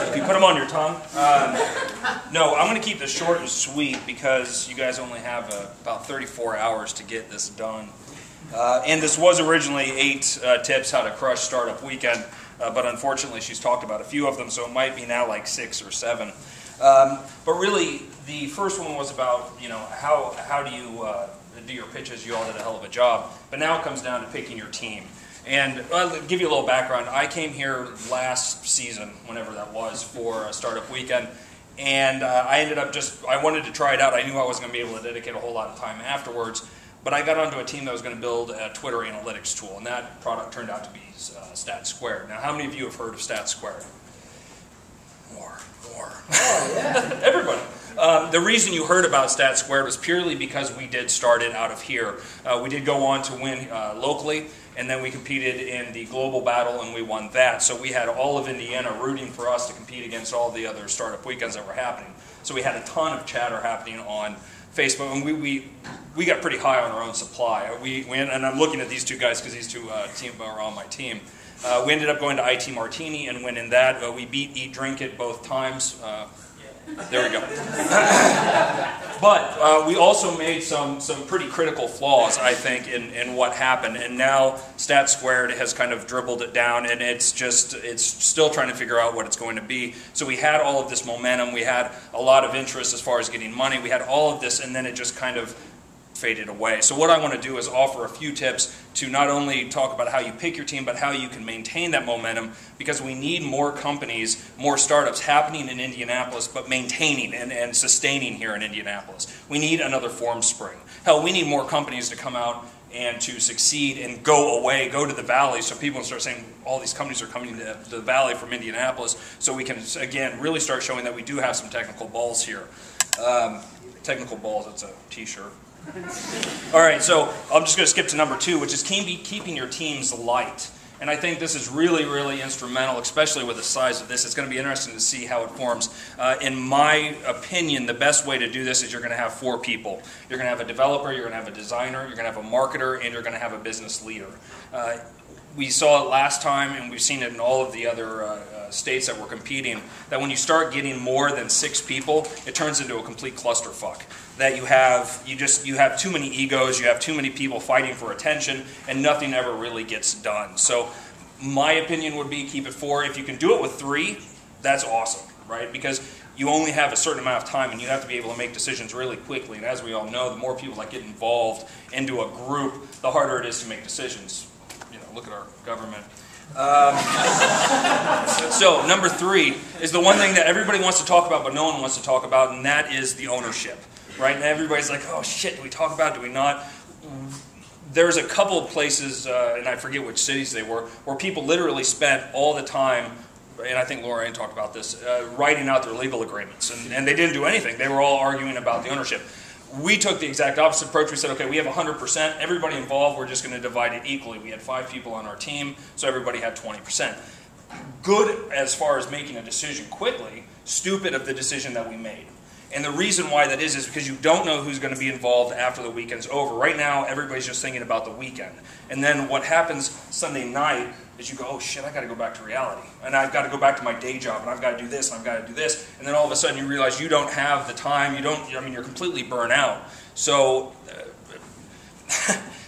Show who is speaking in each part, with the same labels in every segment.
Speaker 1: if you put them on your tongue. No, I'm going to keep this short and sweet because you guys only have about 34 hours to get this done. And this was originally 8 tips how to crush startup weekend, but unfortunately she's talked about a few of them, so it might be now like 6 or 7. But really, the first one was about, how do you do your pitches? You all did a hell of a job. But now it comes down to picking your team. And I'll give you a little background. I came here last season, whenever that was, for a startup weekend. And I ended up I wanted to try it out. I knew I wasn't going to be able to dedicate a whole lot of time afterwards. But I got onto a team that was going to build a Twitter analytics tool. And that product turned out to be Stat Squared. Now, how many of you have heard of Stat Squared? More. Oh, yeah. Everybody. The reason you heard about Stat Squared was purely because we did start it out of here. We did go on to win locally, and then we competed in the global battle, and we won that. So we had all of Indiana rooting for us to compete against all the other startup weekends that were happening. So we had a ton of chatter happening on Facebook, and we got pretty high on our own supply. And I'm looking at these two guys because these two teams are on my team. We ended up going to IT Martini and winning that. We beat Eat Drink It both times. There we go. But we also made some pretty critical flaws, I think, in what happened. And now Stat Squared has kind of dribbled it down, and it's still trying to figure out what it's going to be. So we had all of this momentum. We had a lot of interest as far as getting money. We had all of this, and then it just kind of faded away. So what I want to do is offer a few tips to not only talk about how you pick your team, but how you can maintain that momentum, because we need more companies, more startups happening in Indianapolis, but maintaining and sustaining here in Indianapolis. We need another Form Spring. Hell, we need more companies to come out and to succeed and go to the Valley, so people can start saying all these companies are coming to the Valley from Indianapolis, so we can, again, really start showing that we do have some technical balls here. Technical balls, it's a t-shirt. All right, so I'm just going to skip to number 2, which is keeping your teams light. And I think this is really, really instrumental, especially with the size of this. It's going to be interesting to see how it forms. In my opinion, the best way to do this is you're going to have 4 people. You're going to have a developer, you're going to have a designer, you're going to have a marketer, and you're going to have a business leader. We saw it last time, and we've seen it in all of the other states that we're competing, that when you start getting more than 6 people, it turns into a complete clusterfuck. That you have too many egos, you have too many people fighting for attention, and nothing ever really gets done. So my opinion would be keep it 4. If you can do it with 3, that's awesome, right? Because you only have a certain amount of time, and you have to be able to make decisions really quickly. And as we all know, the more people that get involved into a group, the harder it is to make decisions. Look at our government. So number 3 is the one thing that everybody wants to talk about, but no one wants to talk about, and that is the ownership. Right? And everybody's like, oh shit, do we talk about it? Do we not? There's a couple of places, and I forget which cities they were, where people literally spent all the time, and I think Lorraine talked about this, writing out their legal agreements. And they didn't do anything. They were all arguing about the ownership. We took the exact opposite approach. We said, okay, we have 100%. Everybody involved, we're just going to divide it equally. We had 5 people on our team, so everybody had 20%. Good as far as making a decision quickly, stupid of the decision that we made. And the reason why that is because you don't know who's going to be involved after the weekend's over. Right now, everybody's just thinking about the weekend. And then what happens Sunday night is you go, oh shit, I got to go back to reality. And I've got to go back to my day job, and I've got to do this, and I've got to do this. And then all of a sudden you realize you don't have the time, you're completely burnt out. So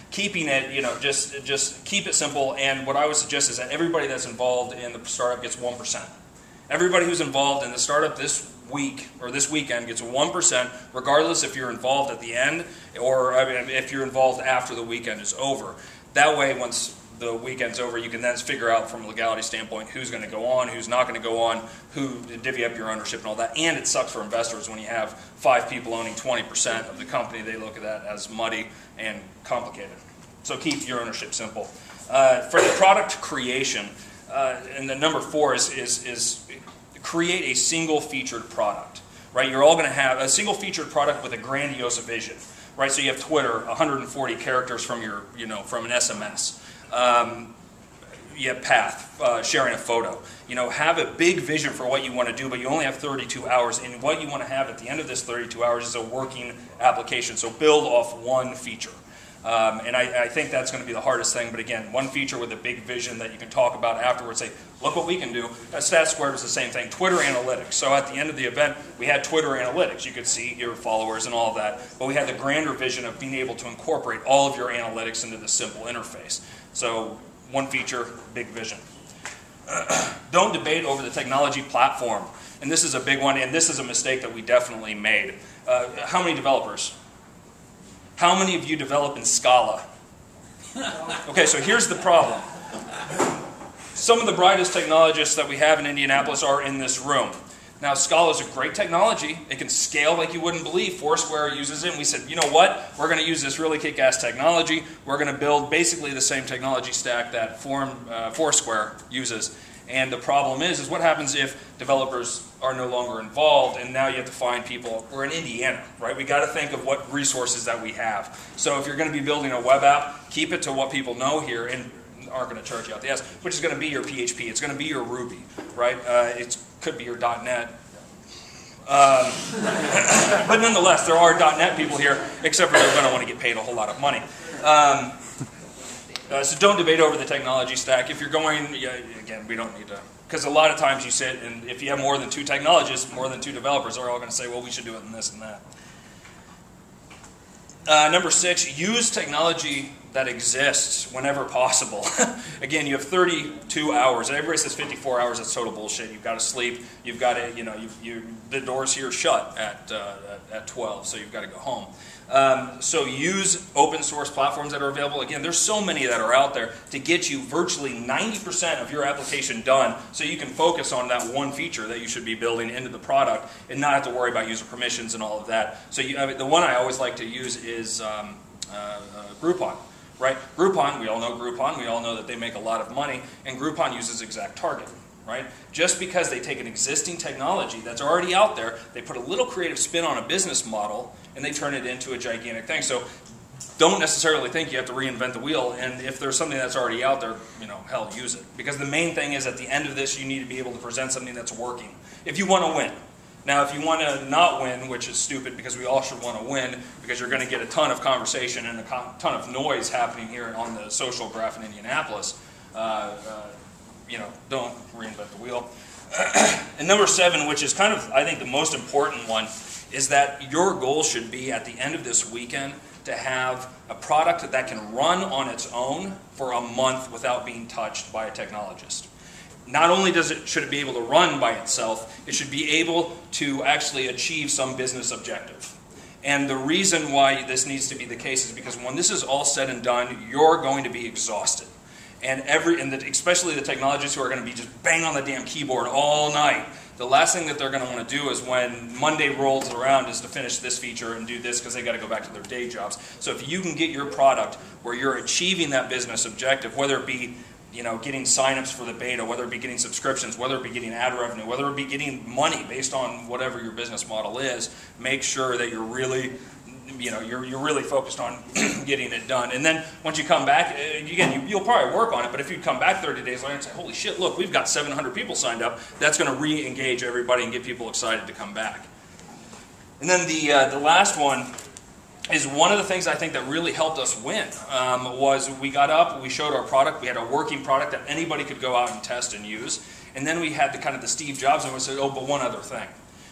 Speaker 1: keeping it, just keep it simple. And what I would suggest is that everybody that's involved in the startup gets 1%. Everybody who's involved in the startup this week or this weekend gets 1%, regardless if you're involved at the end or if you're involved after the weekend is over. That way, once the weekend's over, you can then figure out from a legality standpoint who's going to go on, who's not going to go on, who divvy up your ownership and all that. And it sucks for investors when you have 5 people owning 20% of the company. They look at that as muddy and complicated. So keep your ownership simple. For the product creation, and the number 4 is create a single featured product, right? You're all going to have a single featured product with a grandiose vision, right? So you have Twitter, 140 characters from your, from an SMS. You have Path, sharing a photo. Have a big vision for what you want to do, but you only have 32 hours. And what you want to have at the end of this 32 hours is a working application. So build off one feature. And I think that's going to be the hardest thing. But again, one feature with a big vision that you can talk about afterwards, say, look what we can do. Stat Squared was the same thing, Twitter analytics. So at the end of the event, we had Twitter analytics. You could see your followers and all of that. But we had the grander vision of being able to incorporate all of your analytics into the simple interface. So one feature, big vision. Don't debate over the technology platform. And this is a big one, and this is a mistake that we definitely made. How many developers? How many of you develop in Scala? Okay, so here's the problem. Some of the brightest technologists that we have in Indianapolis are in this room. Now, Scala is a great technology. It can scale like you wouldn't believe. Foursquare uses it, and we said, you know what? We're going to use this really kick-ass technology. We're going to build basically the same technology stack that Foursquare uses. And the problem is what happens if developers are no longer involved, and now you have to find people. We're in Indiana, right? We got to think of what resources that we have. So if you're going to be building a web app, keep it to what people know here and aren't going to charge you out the ass, which is going to be your PHP. It's going to be your Ruby, right? It could be your .NET. But nonetheless, there are .NET people here, except for they're going to want to get paid a whole lot of money. So don't debate over the technology stack. If you're going, again, we don't need to, because a lot of times you sit, and if you have more than 2 technologists, more than 2 developers, they're all going to say, well, we should do it in this and that. Number 6, use technology that exists whenever possible. Again, you have 32 hours. Everybody says 54 hours. That's total bullshit. You've got to sleep. You've got to, the doors here shut at 12, so you've got to go home. So use open source platforms that are available. Again, there's so many that are out there to get you virtually 90% of your application done so you can focus on that one feature that you should be building into the product and not have to worry about user permissions and all of that. So the one I always like to use is Groupon. Right? Groupon, we all know Groupon. We all know that they make a lot of money, and Groupon uses ExactTarget. Right? Just because they take an existing technology that's already out there, they put a little creative spin on a business model, and they turn it into a gigantic thing. So don't necessarily think you have to reinvent the wheel, and if there's something that's already out there, hell, use it. Because the main thing is at the end of this, you need to be able to present something that's working. If you want to win. Now, if you want to not win, which is stupid because we all should want to win, because you're going to get a ton of conversation and a ton of noise happening here on the social graph in Indianapolis, don't reinvent the wheel. And number 7, which is kind of, I think, the most important one, is that your goal should be at the end of this weekend to have a product that can run on its own for a month without being touched by a technologist. Not only should it be able to run by itself, it should be able to actually achieve some business objective. And the reason why this needs to be the case is because when this is all said and done, you're going to be exhausted. And especially the technologists who are going to be just bang on the damn keyboard all night, the last thing that they're going to want to do is when Monday rolls around is to finish this feature and do this because they got to go back to their day jobs. So if you can get your product where you're achieving that business objective, whether it be getting signups for the beta, whether it be getting subscriptions, whether it be getting ad revenue, whether it be getting money based on whatever your business model is, make sure that you're really, you're really focused on getting it done. And then once you come back, again, you'll probably work on it, but if you come back 30 days later and say, holy shit, look, we've got 700 people signed up, that's going to re-engage everybody and get people excited to come back. And then the last one is one of the things I think that really helped us win was we got up, we showed our product, we had a working product that anybody could go out and test and use, and then we had the Steve Jobs, and we said, oh, but one other thing.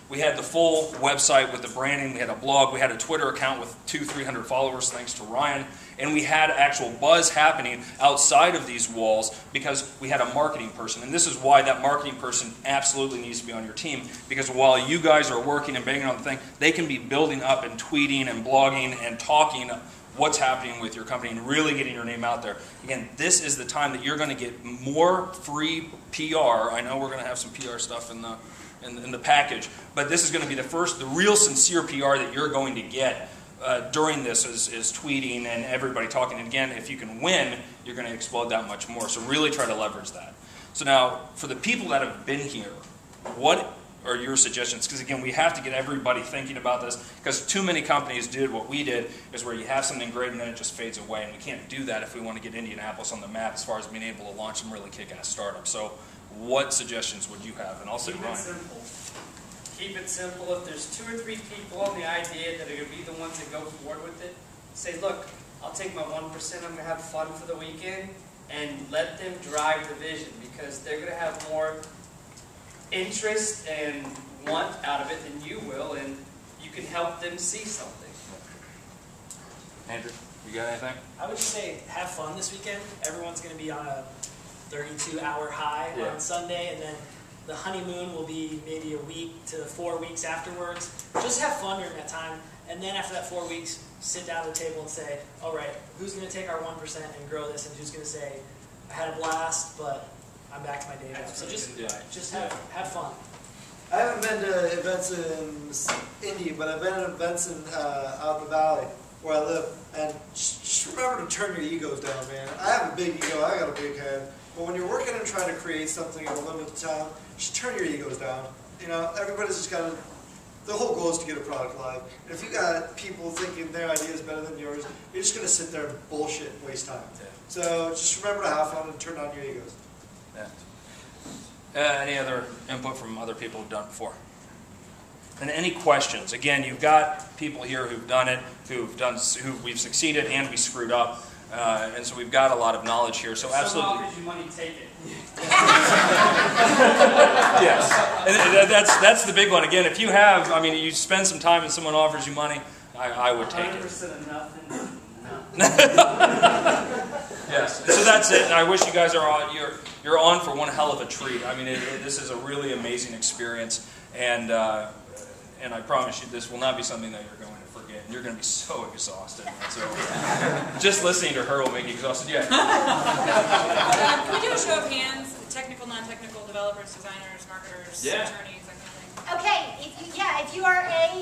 Speaker 1: We had the full website with the branding, we had a blog, we had a Twitter account with 200-300 followers thanks to Ryan, and we had actual buzz happening outside of these walls because we had a marketing person. And this is why that marketing person absolutely needs to be on your team, because while you guys are working and banging on the thing, they can be building up and tweeting and blogging and talking what's happening with your company and really getting your name out there. Again, this is the time that you're going to get more free PR. I know we're going to have some PR stuff in the package, but this is going to be the real sincere PR that you're going to get during this is tweeting and everybody talking. And again, if you can win, you're going to explode that much more. So really try to leverage that. So now, for the people that have been here, what are your suggestions? Because again, we have to get everybody thinking about this, because too many companies did what we did, is where you have something great and then it just fades away. And we can't do that if we want to get Indianapolis on the map as far as being able to launch some really kick-ass startups. So what suggestions would you have? And I'll say Ryan.
Speaker 2: Simple. Keep it simple. If there's 2 or 3 people on the idea that are going to be the ones that go forward with it, say, look, I'll take my 1%, I'm going to have fun for the weekend, and let them drive the vision, because they're going to have more interest and want out of it than you will, and you can help them see something.
Speaker 1: Andrew, you got anything?
Speaker 3: I would just say have fun this weekend. Everyone's going to be on a 32-hour high on Sunday, and then the honeymoon will be maybe a week to 4 weeks afterwards. Just have fun during that time, and then after that 4 weeks, sit down at the table and say, all right, who's going to take our 1% and grow this, and who's going to say, I had a blast, but I'm back to my day job. So just have fun.
Speaker 4: I haven't been to events in Indy, but I've been at events in, out in the valley where I live. And just remember to turn your egos down, man. I have a big ego. I got a big head. But when you're working and trying to create something in a limited time, just turn your egos down. You know, everybody's just got to. The whole goal is to get a product live. And if you got people thinking their idea is better than yours, you're just going to sit there and bullshit and waste time. So just remember to have fun and turn down your egos.
Speaker 1: Any other input from other people who've done it before? And any questions? Again, you've got people here who've done it, who we've succeeded and we screwed up, and so we've got a lot of knowledge here. So absolutely.
Speaker 2: If someone offers you money, take it.
Speaker 1: Yes, and that's the big one. Again, if you have, I mean, you spend some time and someone offers you money, I would take it.
Speaker 2: 100% of nothing.
Speaker 1: Yes, so that's it. And I wish you guys are on. You're on for one hell of a treat. I mean, this is a really amazing experience, and I promise you, this will not be something that you're going to forget. And you're going to be so exhausted. So just listening to her will make you exhausted. Yeah.
Speaker 5: Can we do a show of hands? Technical, non-technical, developers, designers, marketers, attorneys, that kind of thing.
Speaker 6: Okay, if you are a